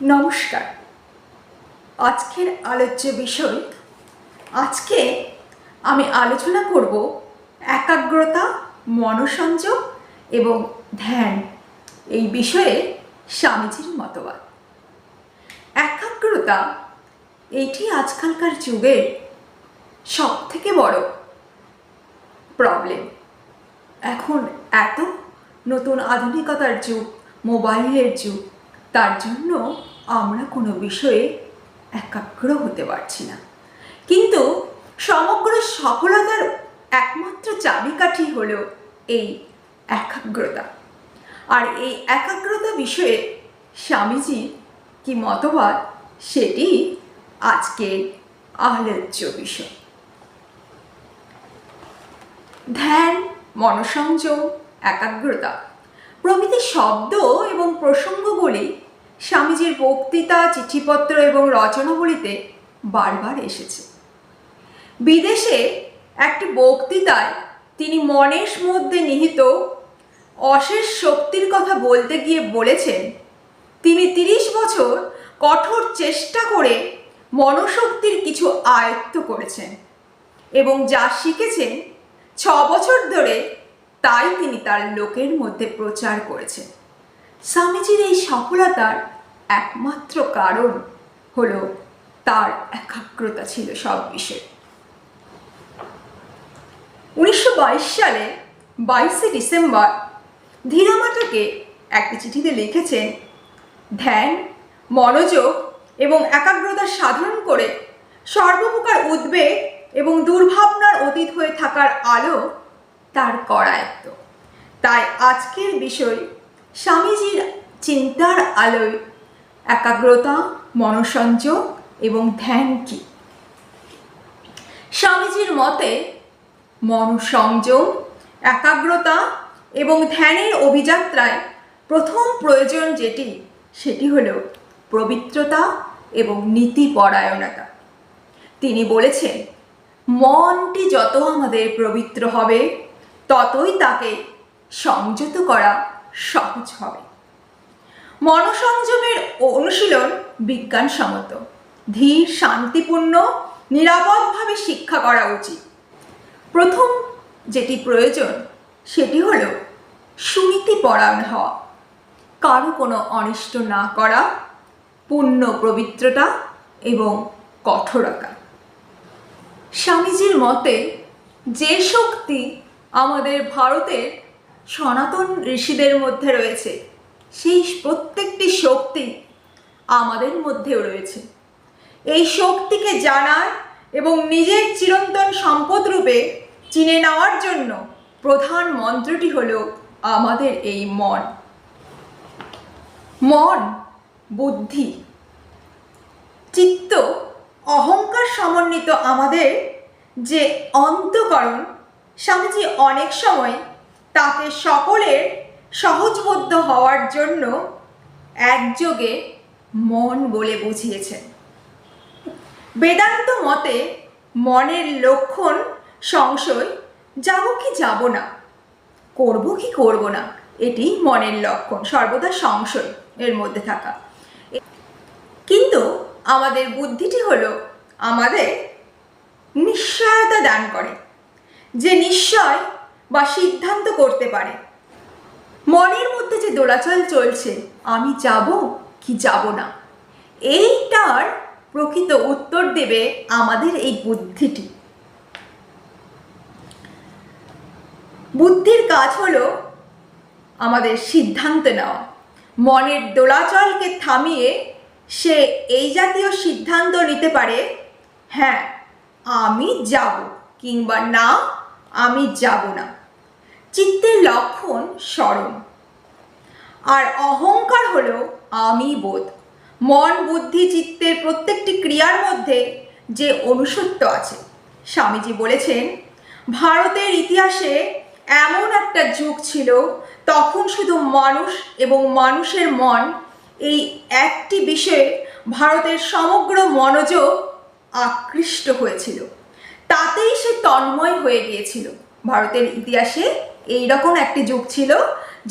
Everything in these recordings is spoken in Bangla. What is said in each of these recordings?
নমস্কার। আজকের আলোচ্য বিষয়, আজকে আমি আলোচনা করব একাগ্রতা, মনসংযোগ এবং ধ্যান এই বিষয়ে স্বামীজির মতবাদ। একাগ্রতা এইটি আজকালকার যুগের সব থেকে বড় প্রবলেম। এখন এত নতুন আধুনিকতার যুগ, মোবাইলের যুগ, তার জন্য আমরা কোনো বিষয়ে একাগ্র হতে পারছি না। কিন্তু সমগ্র সফলতার একমাত্র চাবিকাঠি হলো এই একাগ্রতা। আর এই একাগ্রতা বিষয়ে স্বামীজি কি মতবাদ, সেটি আজকের আলোচ্য বিষয়। ধ্যান, মনসংযোগ, একাগ্রতা প্রভৃতি শব্দ এবং প্রসঙ্গগুলি স্বামীজির বক্তৃতা, চিঠিপত্র এবং রচনাবলিতে বারবার এসেছে। বিদেশে একটি বক্তৃতায় তিনি মনের মধ্যে নিহিত অশেষ শক্তির কথা বলতে গিয়ে বলেছেন, তিনি 30 বছর কঠোর চেষ্টা করে মনশক্তির কিছু আয়ত্ত করেছেন এবং যা শিখেছেন 6 বছর ধরে তাই তিনি তার লোকের মধ্যে প্রচার করেছেন। স্বামীজির এই সফলতার একমাত্র কারণ হলো তার একাগ্রতা ছিল সব বিষয়ে। 1922 সালে 22শে ডিসেম্বর ধীরামাটাকে একটি চিঠিতে লিখেছেন, ধ্যান, মনোযোগ এবং একাগ্রতা সাধন করে সর্বপ্রকার উদ্বেগ এবং দুর্ভাবনার অতীত হয়ে থাকার আলো তার করায়ত্ত। তাই আজকের বিষয় স্বামীজির চিন্তার আলোয় একাগ্রতা, মনসংযোগ এবং ধ্যান কি। স্বামীজির মতে মনসংযোগ, একাগ্রতা এবং ধ্যানের অভিযাত্রায় প্রথম প্রয়োজন সেটি হলো পবিত্রতা এবং নীতিপরায়ণতা। তিনি বলেছেন, মনটি যত আমাদের পবিত্র হবে ততই তাকে সংযত করা সহজ হবে। মনসংযমের অনুশীলন বিজ্ঞানসম্মত, ধীর, শান্তিপূর্ণ, নিরাপদভাবে শিক্ষা করা উচিত। প্রথম যেটি প্রয়োজন সেটি হলো সুনীতিপরায়ণ হওয়া, কারো কোনো অনিষ্ট না করা, পূর্ণ পবিত্রতা এবং কঠোরতা। স্বামীজির মতে যে শক্তি আমাদের ভারতের সনাতন ঋষিদের মধ্যে রয়েছে, সেই প্রত্যেকটি শক্তি আমাদের মধ্যেও রয়েছে। এই শক্তিকে জানার এবং নিজের চিরন্তন সম্পদ রূপে চিনে নেওয়ার জন্য প্রধান মন্ত্রটি হলো আমাদের এই মন। মন, বুদ্ধি, চিত্ত, অহংকার সমন্বিত আমাদের যে অন্তঃকরণ, স্বামীজি অনেক সময় তাকে সকলের সহজবোধ্য হওয়ার জন্য একযোগে মন বলে বুঝিয়েছেন। বেদান্ত মতে মনের লক্ষণ সংশয়, যাব কি যাব না, করব কি করব না, এটি মনের লক্ষণ, সর্বদা সংশয় এর মধ্যে থাকা। কিন্তু আমাদের বুদ্ধিটি হলো আমাদের নিশ্চয়তা দান করে, যে নিশ্চয় বা সিদ্ধান্ত করতে পারে। মনের মধ্যে যে দোলাচল চলছে, আমি যাব কি যাব না, এইটার প্রকৃত উত্তর দেবে আমাদের এই বুদ্ধিটি। বুদ্ধির কাজ হলো আমাদের সিদ্ধান্ত নেওয়া। মনের দোলাচলকে থামিয়ে সে এই জাতীয় সিদ্ধান্ত নিতে পারে, হ্যাঁ আমি যাব, কিংবা না আমি যাব না। চিত্তের লক্ষণ স্মরণ, আর অহংকার হলো আমি বোধ। মন, বুদ্ধি, চিত্তের প্রত্যেকটি ক্রিয়ার মধ্যে যে অনুসত্ব আছে। স্বামীজি বলেছেন, ভারতের ইতিহাসে এমন একটা যুগ ছিল, তখন শুধু মানুষ এবং মানুষের মন, এই একটি বিষয়ে ভারতের সমগ্র মনোযোগ আকৃষ্ট হয়েছিল, তাতেই সে তন্ময় হয়ে গিয়েছিল। ভারতের ইতিহাসে এইরকম একটি যুগ ছিল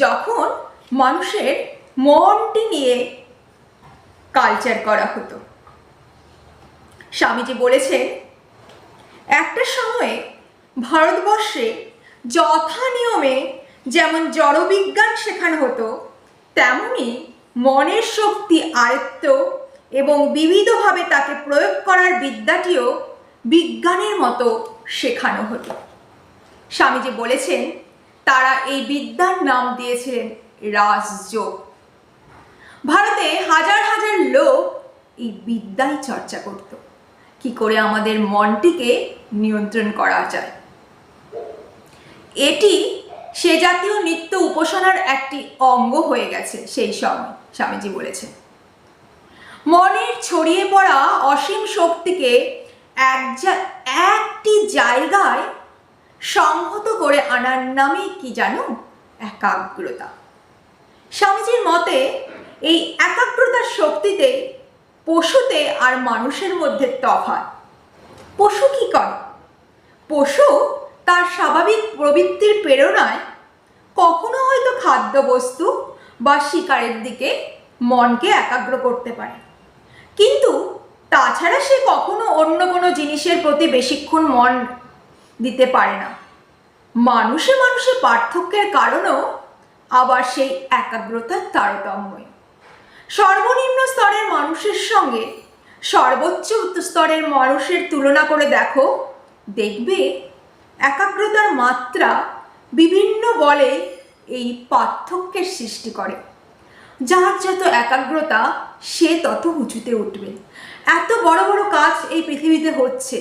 যখন মানুষের মনটি নিয়ে কালচার করা হতো। স্বামীজি বলেছেন, একটা সময়ে ভারতবর্ষে যথা নিয়মে যেমন জড়বিজ্ঞান শেখানো হতো, তেমনি মনের শক্তি আয়ত্ত এবং বিবিধভাবে তাকে প্রয়োগ করার বিদ্যাটিও বিজ্ঞানের মতো শেখানো হতো। স্বামীজি বলেছেন, তারা এই বিদ্যার নাম দিয়েছিলেন রাজযোগ। ভারতে হাজার হাজার লোক এই বিদ্যাই চর্চা করত, কি করে আমাদের মনটিকে নিয়ন্ত্রণ করা যায়। এটি সে জাতীয় নিত্য উপাসনার একটি অঙ্গ হয়ে গেছে সেই সময়। স্বামীজি বলেছেন, মনের ছড়িয়ে পড়া অসীম শক্তিকে একটি জায়গায় সংহত করে আনার নামে কি জানো? একাগ্রতা। স্বামীজির মতে এই একাগ্রতার শক্তিতে পশুতে আর মানুষের মধ্যে তফাৎ। পশু কি করে? পশু তার স্বাভাবিক প্রবৃত্তির প্রেরণায় কখনো হয়তো খাদ্যবস্তু বা শিকারের দিকে মনকে একাগ্র করতে পারে, কিন্তু তাছাড়া সে কখনো অন্য কোনো জিনিসের প্রতি বেশিক্ষণ মন দিতে পারে না। মানুষে মানুষে পার্থক্যের কারণেও আবার সেই একাগ্রতার তারতম্য। সর্বনিম্ন স্তরের মানুষের সঙ্গে সর্বোচ্চ স্তরের মানুষের তুলনা করে দেখো, দেখবে একাগ্রতার মাত্রা বিভিন্ন বলে এই পার্থক্যের সৃষ্টি করে। যার যত একাগ্রতা সে তত উঁচুতে উঠবে। এত বড় বড় কাজ এই পৃথিবীতে হচ্ছে,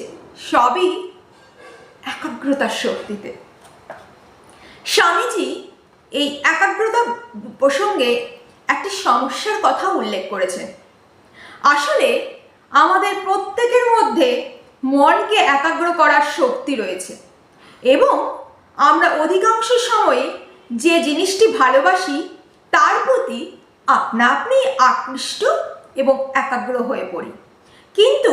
সবই একাগ্রতার শক্তিতে। স্বামীজি এই একাগ্রতা প্রসঙ্গে একটি সমস্যার কথা উল্লেখ করেছেন। আসলে আমাদের প্রত্যেকের মধ্যে মনকে একাগ্র করার শক্তি রয়েছে এবং আমরা অধিকাংশ সময়ে যে জিনিসটি ভালোবাসি তার প্রতি আপনা আপনি আকৃষ্ট এবং একাগ্র হয়ে পড়ি। কিন্তু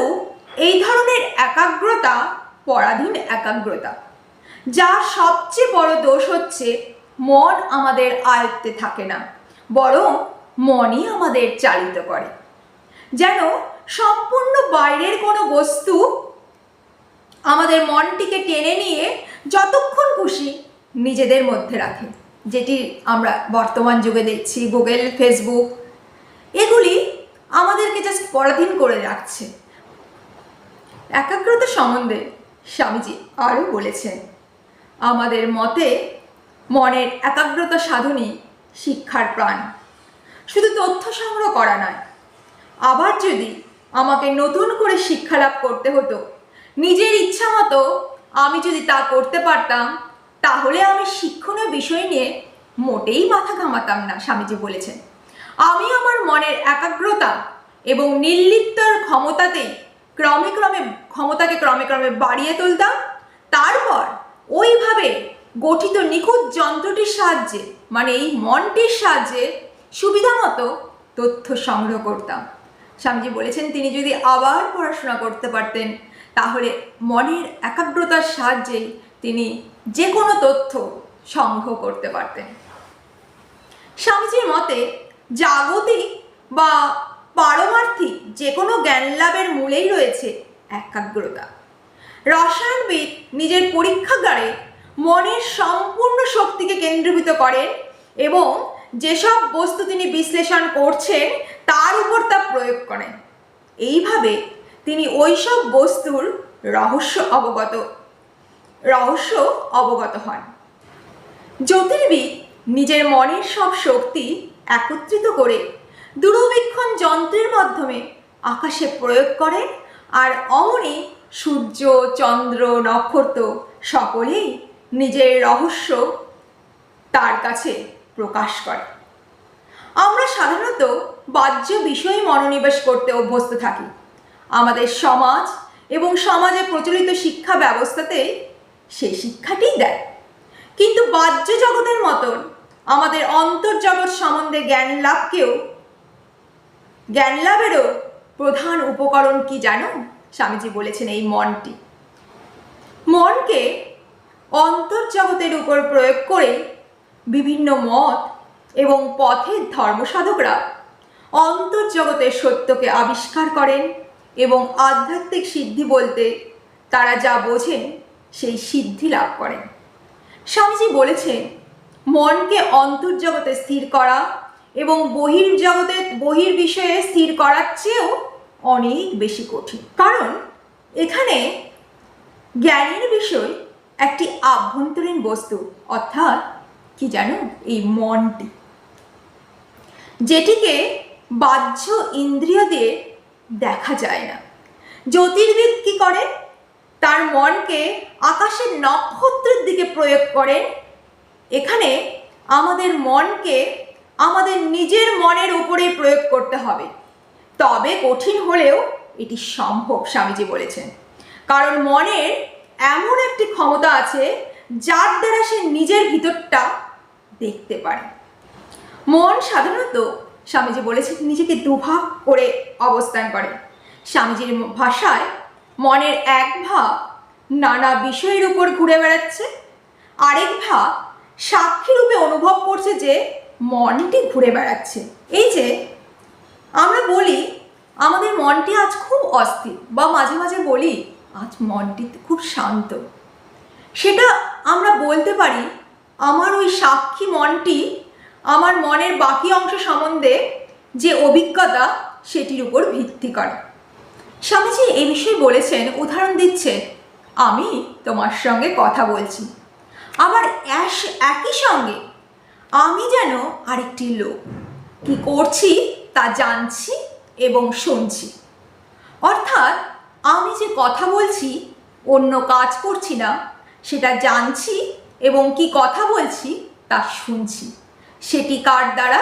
এই ধরনের একাগ্রতা পরাধীন একাগ্রতা, যার সবচেয়ে বড় দোষ হচ্ছে মন আমাদের আয়ত্তে থাকে না, বরং মনই আমাদের চালিত করে। যেন সম্পূর্ণ বাইরের কোনো বস্তু আমাদের মনটিকে টেনে নিয়ে যতক্ষণ খুশি নিজেদের মধ্যে রাখে, যেটি আমরা বর্তমান যুগে দেখছি। গুগল, ফেসবুক এগুলি আমাদেরকে জাস্ট পরাধীন করে রাখছে। একাগ্রতা সম্বন্ধে স্বামীজি আরও বলেছেন, আমাদের মতে মনের একাগ্রতা সাধনই শিক্ষার প্রাণ। শুধু তথ্য সংগ্রহ করা নয়, আবার যদি আমাকে নতুন করে শিক্ষা লাভ করতে হতো, নিজের ইচ্ছা মতো আমি যদি তা করতে পারতাম, তাহলে আমি শিক্ষণীয় বিষয় নিয়ে মোটেই মাথা ঘামাতাম না। স্বামীজি বলেছেন, আমি আমার মনের একাগ্রতা এবং নির্লিপ্তর ক্ষমতাকে ক্রমে ক্রমে বাড়িয়ে তুলতাম। তারপর ওইভাবে গঠিত নিখুঁত যন্ত্রটির সাহায্যে, মানে এই মনটির সাহায্যে সুবিধা মতো তথ্য সংগ্রহ করতাম। স্বামীজি বলেছেন, তিনি যদি আবার পড়াশোনা করতে পারতেন, তাহলে মনের একাগ্রতার সাহায্যেই তিনি যে কোনো তথ্য সংগ্রহ করতে পারতেন। স্বামীজির মতে জাগতিক বা পারমার্থিক যে কোনো জ্ঞান লাভের মূলেই রয়েছে একাগ্রতা। রসায়নবিদ নিজের পরীক্ষাগারে মনের সম্পূর্ণ শক্তিকে কেন্দ্রীভূত করেন এবং যেসব বস্তু তিনি বিশ্লেষণ করছেন তার উপর তা প্রয়োগ করেন। এইভাবে তিনি ওইসব বস্তুর রহস্য অবগত হন। জ্যোতির্বিদ নিজের মনের সব শক্তি একত্রিত করে দূরবীক্ষণ যন্ত্রের মাধ্যমে আকাশে প্রয়োগ করেন, আর অমনি সূর্য, চন্দ্র, নক্ষত্র সকলেই নিজের রহস্য তার কাছে প্রকাশ করে। আমরা সাধারণত বাহ্য বিষয়ে মনোনিবেশ করতে অভ্যস্ত থাকি। আমাদের সমাজ এবং সমাজে প্রচলিত শিক্ষা ব্যবস্থাতে সেই শিক্ষাটিই দেয়, কিন্তু বাহ্য জগতের মতন আমাদের অন্তর্জগৎ সম্বন্ধে জ্ঞান লাভেরও প্রধান উপকরণ কি জানো? স্বামীজি বলেছেন, এই মনটি। মনকে অন্তর্জগতের উপর প্রয়োগ করে বিভিন্ন মত এবং পথের ধর্মসাধকরা অন্তর্জগতের সত্যকে আবিষ্কার করেন এবং আধ্যাত্মিক সিদ্ধি বলতে তারা যা বোঝেন সেই সিদ্ধি লাভ করেন। স্বামীজি বলেছেন, মনকে অন্তর্জগতে স্থির করা এবং বহির্বিষয়ে স্থির করার চেয়েও অনেক বেশি কঠিন। কারণ এখানে জ্ঞানের বিষয় একটি আভ্যন্তরীণ বস্তু, অর্থাৎ কি জানো, এই মনটি, যেটিকে বাহ্য ইন্দ্রিয় দিয়ে দেখা যায় না। জ্যোতির্বিদ কি করেন? তার মনকে আকাশের নক্ষত্রের দিকে প্রয়োগ করেন। এখানে আমাদের মনকে আমাদের নিজের মনের উপরেই প্রয়োগ করতে হবে, তবে কঠিন হলেও এটি সম্ভব, স্বামীজি বলেছেন। কারণ মনের এমন একটি ক্ষমতা আছে যার দ্বারা সে নিজের ভিতরটা দেখতে পারে। মন সাধারণত, স্বামীজি বলেছেন, নিজেকে দুভাগ করে অবস্থান করে। স্বামীজির ভাষায় মনের এক ভাগ নানা বিষয়ের উপর ঘুরে বেড়াচ্ছে, আরেক ভাগ সাক্ষী রূপে অনুভব করছে যে মনটি ঘুরে বেড়াচ্ছে। এই যে আমরা বলি আমাদের মনটি আজ খুব অস্থির, বা মাঝে মাঝে বলি আজ মনটি খুব শান্ত, সেটা আমরা বলতে পারি আমার ওই সাক্ষী মনটি আমার মনের বাকি অংশ সম্বন্ধে যে অভিজ্ঞতা সেটির উপর ভিত্তি করে। স্বামীজি এই বিষয়ে বলেছেন, উদাহরণ দিচ্ছেন, আমি তোমার সঙ্গে কথা বলছি, আবার একই সঙ্গে আমি যেন আরেকটি লোক, কি করছি তা জানছি এবং শুনছি। অর্থাৎ আমি যে কথা বলছি, অন্য কাজ করছি না, সেটা জানছি এবং কি কথা বলছি তা শুনছি। সেটি কার দ্বারা?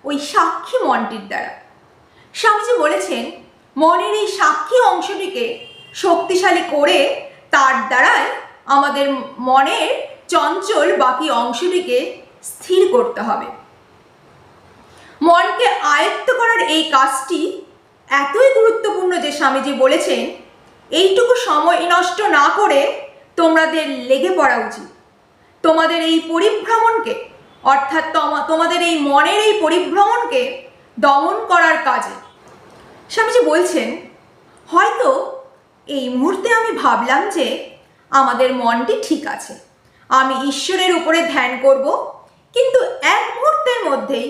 ওই সাক্ষী মনটির দ্বারা। স্বামীজি বলেছেন, মনের এই সাক্ষী অংশটিকে শক্তিশালী করে তার দ্বারাই আমাদের মনের চঞ্চল বাকি অংশটিকে স্থির করতে হবে। মনকে আয়ত্ত করার এই কাজটি এতই গুরুত্বপূর্ণ যে স্বামীজি বলেছেন, এইটুকু সময় নষ্ট না করে তোমাদের লেগে পড়া উচিত তোমাদের এই পরিভ্রমণকে, অর্থাৎ তোমাদের এই মনের এই পরিভ্রমণকে দমন করার কাজে। স্বামীজি বলছেন, হয়তো এই মুহূর্তে আমি ভাবলাম যে আমাদের মনটি ঠিক আছে, আমি ঈশ্বরের উপরে ধ্যান করব, কিন্তু এক মুহূর্তের মধ্যেই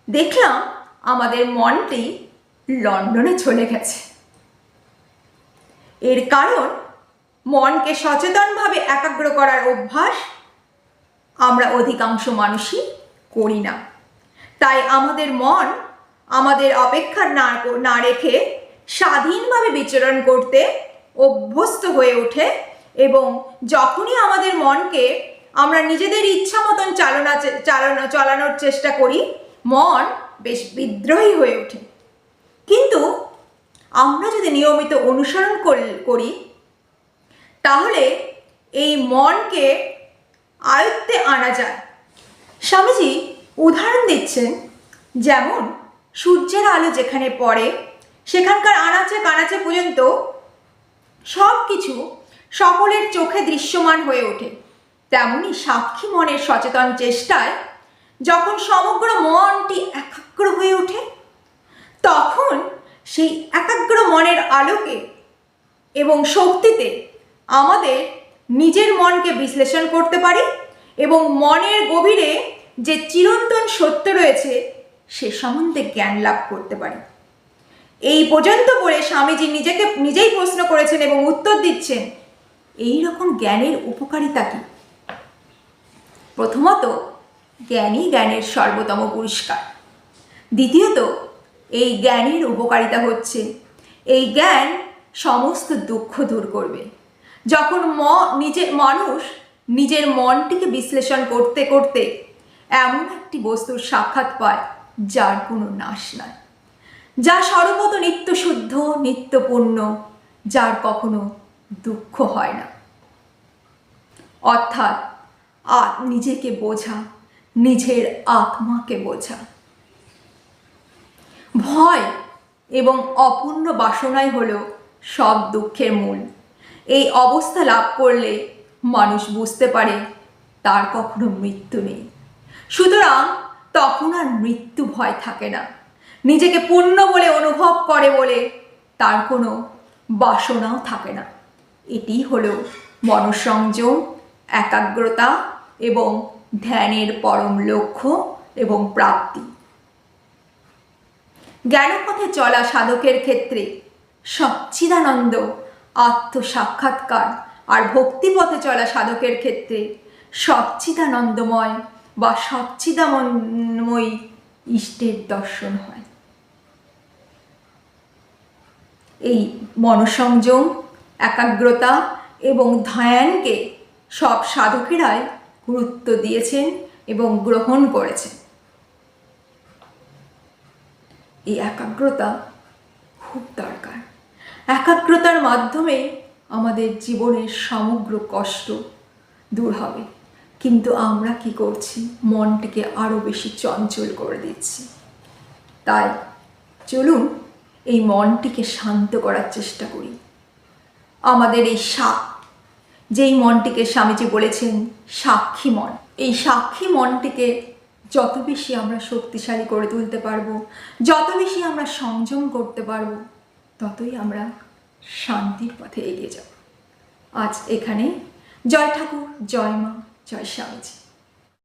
দেখলাম আমাদের মনটি লন্ডনে চলে গেছে। এর কারণ মনকে সচেতনভাবে একাগ্র করার অভ্যাস আমরা অধিকাংশ মানুষই করি না। তাই আমাদের মন আমাদের অপেক্ষা না রেখে স্বাধীনভাবে বিচরণ করতে অভ্যস্ত হয়ে ওঠে, এবং যখনই আমাদের মনকে আমরা নিজেদের ইচ্ছা মতন চালানোর চেষ্টা করি, মন বেশ বিদ্রোহী হয়ে ওঠে। কিন্তু আমরা যদি নিয়মিত অনুসরণ করি তাহলে এই মনকে আয়ত্তে আনা যায়। স্বামীজি উদাহরণ দিচ্ছেন, যেমন সূর্যের আলো যেখানে পড়ে সেখানকার আনাচে কানাচে পর্যন্ত সব কিছু সকলের চোখে দৃশ্যমান হয়ে ওঠে, তেমনি সাক্ষী মনের সচেতন চেষ্টায় যখন সমগ্র মনটি একাগ্র হয়ে ওঠে, তখন সেই একাগ্র মনের আলোকে এবং শক্তিতে আমাদের নিজের মনকে বিশ্লেষণ করতে পারি এবং মনের গভীরে যে চিরন্তন সত্য রয়েছে সে সম্বন্ধে জ্ঞান লাভ করতে পারি। এই পর্যন্ত বলে স্বামীজি নিজেই প্রশ্ন করেছেন এবং উত্তর দিচ্ছেন, এই রকম জ্ঞানের উপকারিতা কি? প্রথমত, জ্ঞানই জ্ঞানের সর্বোত্তম পুরস্কার। দ্বিতীয়ত, এই জ্ঞানের উপকারিতা হচ্ছে এই জ্ঞান সমস্ত দুঃখ দূর করবে। যখন মানুষ নিজের মনটিকে বিশ্লেষণ করতে করতে এমন একটি বস্তুর সাক্ষাৎ পায় যার কোনো নাশ নাই, যা সর্বত নিত্য শুদ্ধ, নিত্যপূর্ণ, যার কখনো দুঃখ হয় না, অর্থাৎ নিজেকে বোঝা, নিজের আত্মাকে বোঝা। ভয় এবং অপূর্ণ বাসনাই হলো সব দুঃখের মূল। এই অবস্থা লাভ করলে মানুষ বুঝতে পারে তার কখনো মৃত্যু নেই। সুতরাং তখন আর মৃত্যু ভয় থাকে না। নিজেকে পূর্ণ বলে অনুভব করে বলে তার কোনো বাসনাও থাকে না। এটি হলো মনঃসংযম, একাগ্রতা এবং ধ্যানের পরম লক্ষ্য এবং প্রাপ্তি। জ্ঞানপথে চলা সাধকের ক্ষেত্রে সচ্চিদানন্দ আত্মসাক্ষাৎকার, আর ভক্তিপথে চলা সাধকের ক্ষেত্রে সচ্চিদানন্দময় বা সচ্চিদানন্দময়ী ইষ্টের দর্শন হয়। এই মনঃসংযম, একাগ্রতা এবং ধ্যানকে সব সাধকেরাই গুরুত্ব দিয়েছেন এবং গ্রহণ করেছেন। এই একাগ্রতা খুব দরকার। একাগ্রতার মাধ্যমে আমাদের জীবনের সমগ্র কষ্ট দূর হবে। কিন্তু আমরা কি করছি? মনটিকে আরও বেশি চঞ্চল করে দিচ্ছি। তাই চলুন এই মনটিকে শান্ত করার চেষ্টা করি। আমাদের এই যেই মনটিকে স্বামীজি বলেছেন সাক্ষী মন, এই সাক্ষী মনটিকে যত বেশি আমরা শক্তিশালী করে তুলতে পারবো, যত বেশি আমরা সংযম করতে পারবো, ততই আমরা শান্তির পথে এগিয়ে যাব। আজ এখানে। জয় ঠাকুর, জয় মা, জয় স্বামীজি।